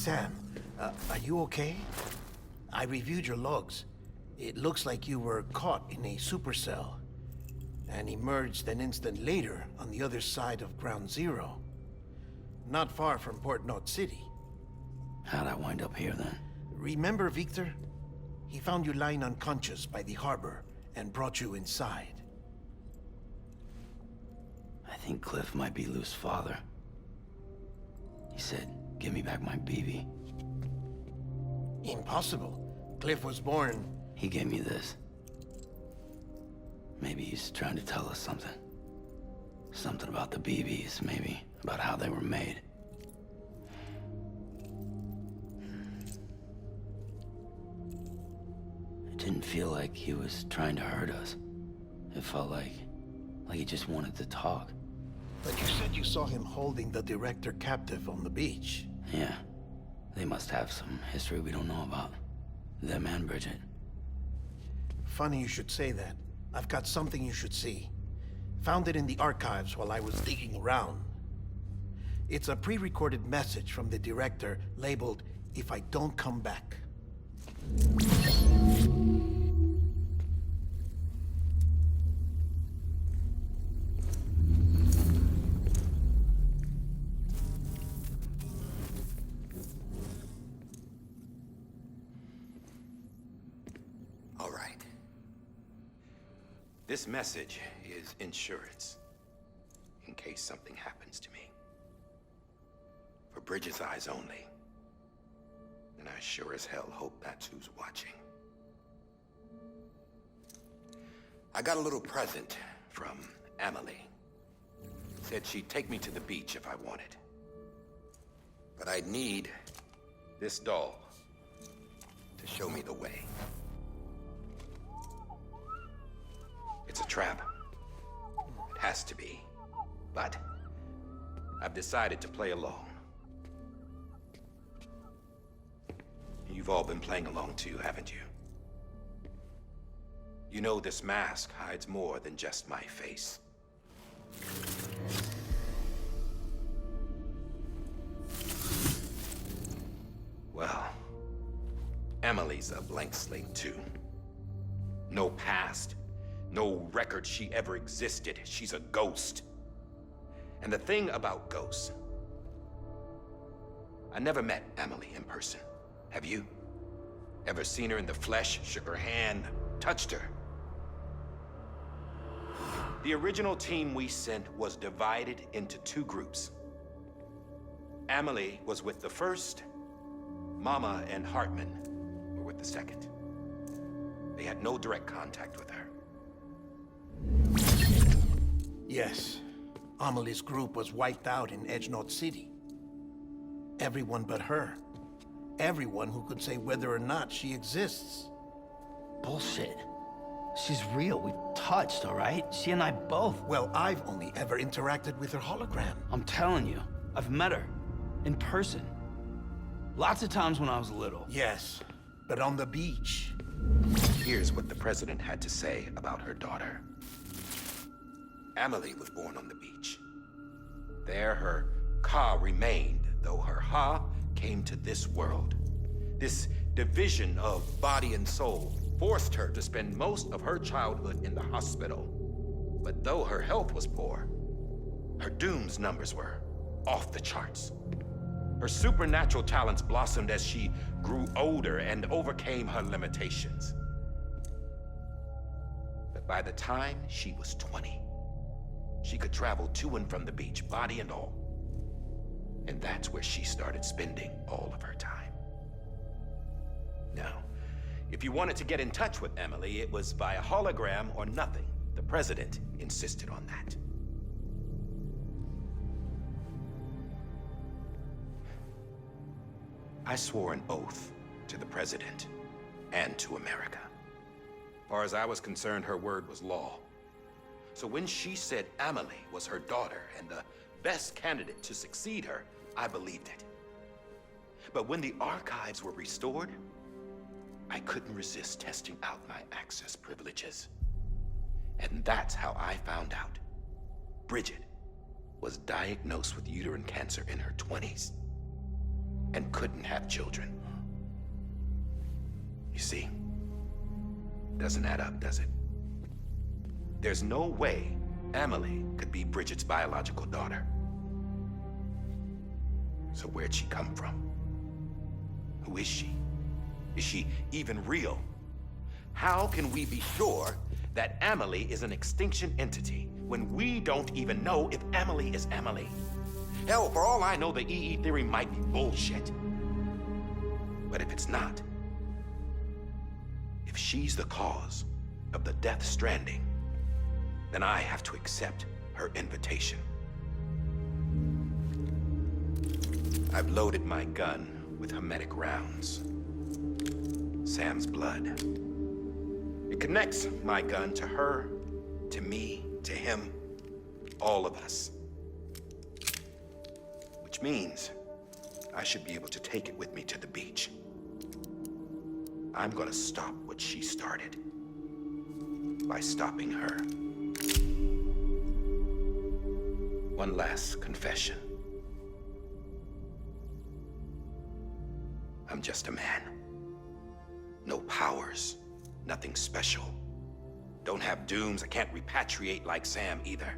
Sam, are you okay? I reviewed your logs. It looks like you were caught in a supercell and emerged an instant later on the other side of Ground Zero. Not far from Port Knot City. How'd I wind up here then? Remember Victor? He found you lying unconscious by the harbor and brought you inside. I think Cliff might be Lou's father. He said, give me back my BB. Impossible. Cliff was born... He gave me this. Maybe he's trying to tell us something. Something about the BBs, maybe. About how they were made. It didn't feel like he was trying to hurt us. It felt like he just wanted to talk. But you said you saw him holding the director captive on the beach. Yeah. They must have some history we don't know about. Them and Bridget. Funny you should say that. I've got something you should see. Found it in the archives while I was digging around. It's a pre-recorded message from the director labeled, "If I don't come back." All right. This message is insurance, in case something happens to me. For Bridget's eyes only. And I sure as hell hope that's who's watching. I got a little present from Emily. Said she'd take me to the beach if I wanted. But I'd need this doll to show me the way. It's a trap. It has to be. But I've decided to play along. You've all been playing along too, haven't you? You know this mask hides more than just my face. Well, Emily's a blank slate too. No past. No record she ever existed. She's a ghost. And the thing about ghosts... I never met Emily in person. Have you? Ever seen her in the flesh, shook her hand, touched her? The original team we sent was divided into two groups. Emily was with the first. Mama and Hartman were with the second. They had no direct contact with her. Yes. Amelie's group was wiped out in Edge Knot City. Everyone but her. Everyone who could say whether or not she exists. Bullshit. She's real. We've touched, all right? She and I both. Well, I've only ever interacted with her hologram. I'm telling you, I've met her. In person. Lots of times when I was little. Yes, but on the beach. Here's what the president had to say about her daughter. Emily was born on the beach. There her Ka remained, though her Ha came to this world. This division of body and soul forced her to spend most of her childhood in the hospital. But though her health was poor, her Doom's numbers were off the charts. Her supernatural talents blossomed as she grew older and overcame her limitations. But by the time she was 20, she could travel to and from the beach, body and all. And that's where she started spending all of her time. Now, if you wanted to get in touch with Emily, it was via hologram or nothing. The president insisted on that. I swore an oath to the president and to America. As far as I was concerned, her word was law. So when she said Emily was her daughter and the best candidate to succeed her, I believed it. But when the archives were restored, I couldn't resist testing out my access privileges. And that's how I found out Bridget was diagnosed with uterine cancer in her 20s. and couldn't have children. You see, doesn't add up, does it? There's no way Amelie could be Bridget's biological daughter. So where'd she come from? Who is she? Is she even real? How can we be sure that Amelie is an extinction entity when we don't even know if Amelie is Amelie? Hell, for all I know, the EE theory might be bullshit. But if it's not, if she's the cause of the Death Stranding, then I have to accept her invitation. I've loaded my gun with hermetic rounds. Sam's blood. It connects my gun to her, to me, to him, all of us. Which means I should be able to take it with me to the beach. I'm gonna stop what she started by stopping her. One last confession. I'm just a man. No powers, nothing special. Don't have dooms, I can't repatriate like Sam either.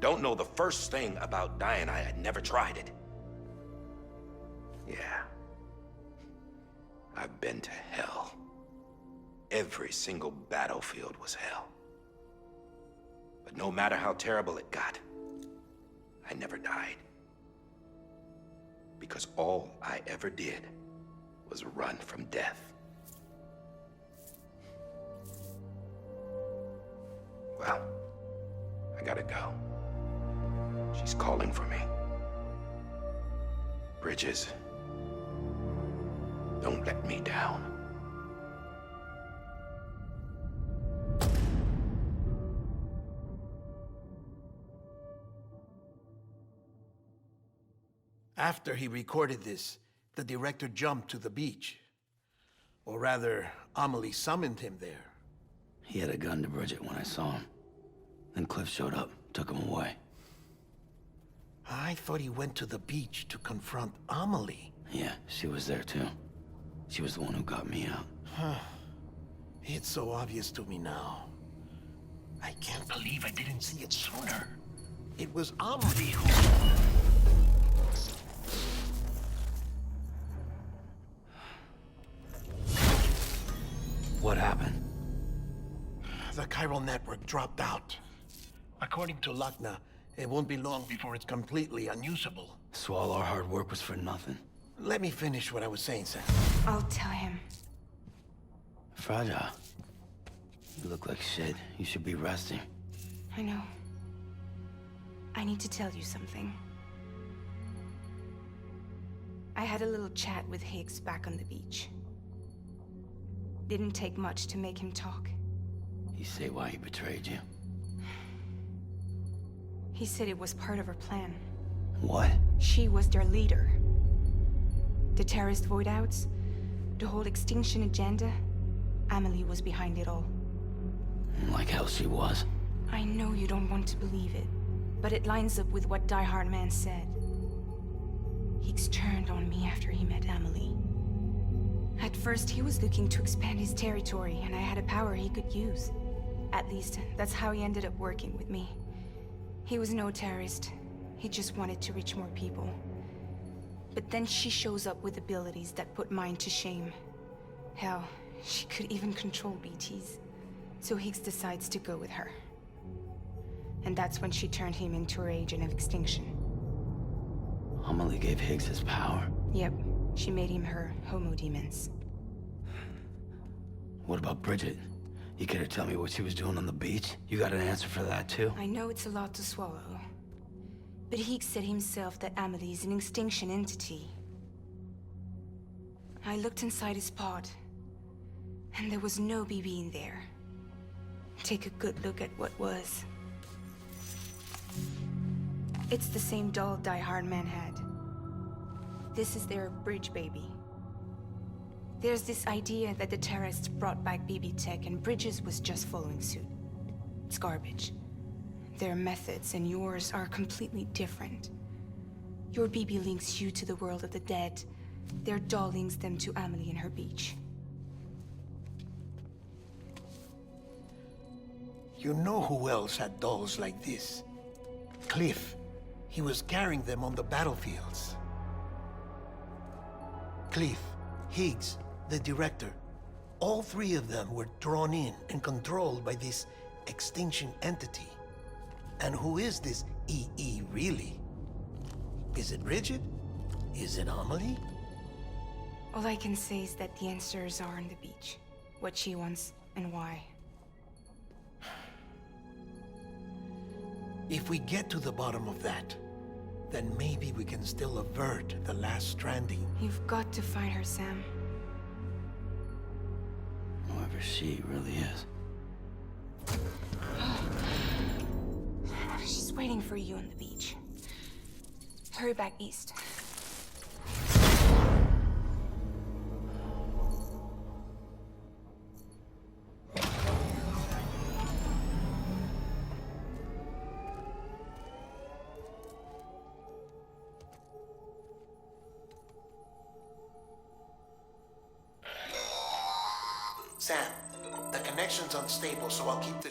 Don't know the first thing about dying, I had never tried it. Yeah. I've been to hell. Every single battlefield was hell. But no matter how terrible it got, I never died. Because all I ever did was run from death. Well, I gotta go. She's calling for me. Bridges, don't let me down. After he recorded this, the director jumped to the beach. Or rather, Amelie summoned him there. He had a gun to Bridget when I saw him. Then Cliff showed up, took him away. I thought he went to the beach to confront Amelie. Yeah, she was there too. She was the one who got me out. It's so obvious to me now. I can't believe I didn't see it sooner. It was Amelie who... What happened? The chiral network dropped out. According to Lakna, it won't be long before it's completely unusable. So all our hard work was for nothing. Let me finish what I was saying, Sam. I'll tell him. Fragile. You look like shit. You should be resting. I know. I need to tell you something. I had a little chat with Higgs back on the beach. Didn't take much to make him talk. You say why he betrayed you? He said it was part of her plan. What? She was their leader. The terrorist void-outs, the whole extinction agenda, Amelie was behind it all. Like hell she was. I know you don't want to believe it, but it lines up with what Die Hard Man said. Higgs turned on me after he met Amelie. At first, he was looking to expand his territory, and I had a power he could use. At least, that's how he ended up working with me. He was no terrorist. He just wanted to reach more people. But then she shows up with abilities that put mine to shame. Hell, she could even control BTs. So Higgs decides to go with her. And that's when she turned him into her agent of extinction. Amelie gave Higgs his power. Yep, she made him her homo demons. What about Bridget? You care to tell me what she was doing on the beach? You got an answer for that too? I know it's a lot to swallow. But Higgs said himself that Amelie is an extinction entity. I looked inside his pod, and there was no BB in there. Take a good look at what was. It's the same doll Die Hard Man had. This is their bridge baby. There's this idea that the terrorists brought back BB tech and Bridges was just following suit. It's garbage. Their methods and yours are completely different. Your BB links you to the world of the dead, Their doll links them to Amelie and her beach. You know who else had dolls like this? Cliff. He was carrying them on the battlefields. Cliff, Higgs, the director. All three of them were drawn in and controlled by this extinction entity. And who is this EE really? Is it Bridget? Is it Amelie? All I can say is that the answers are on the beach. What she wants and why. If we get to the bottom of that, then maybe we can still avert the last stranding. You've got to find her, Sam. Whoever she really is. She's waiting for you on the beach. Hurry back east. Sam, the connection's unstable, so I'll keep the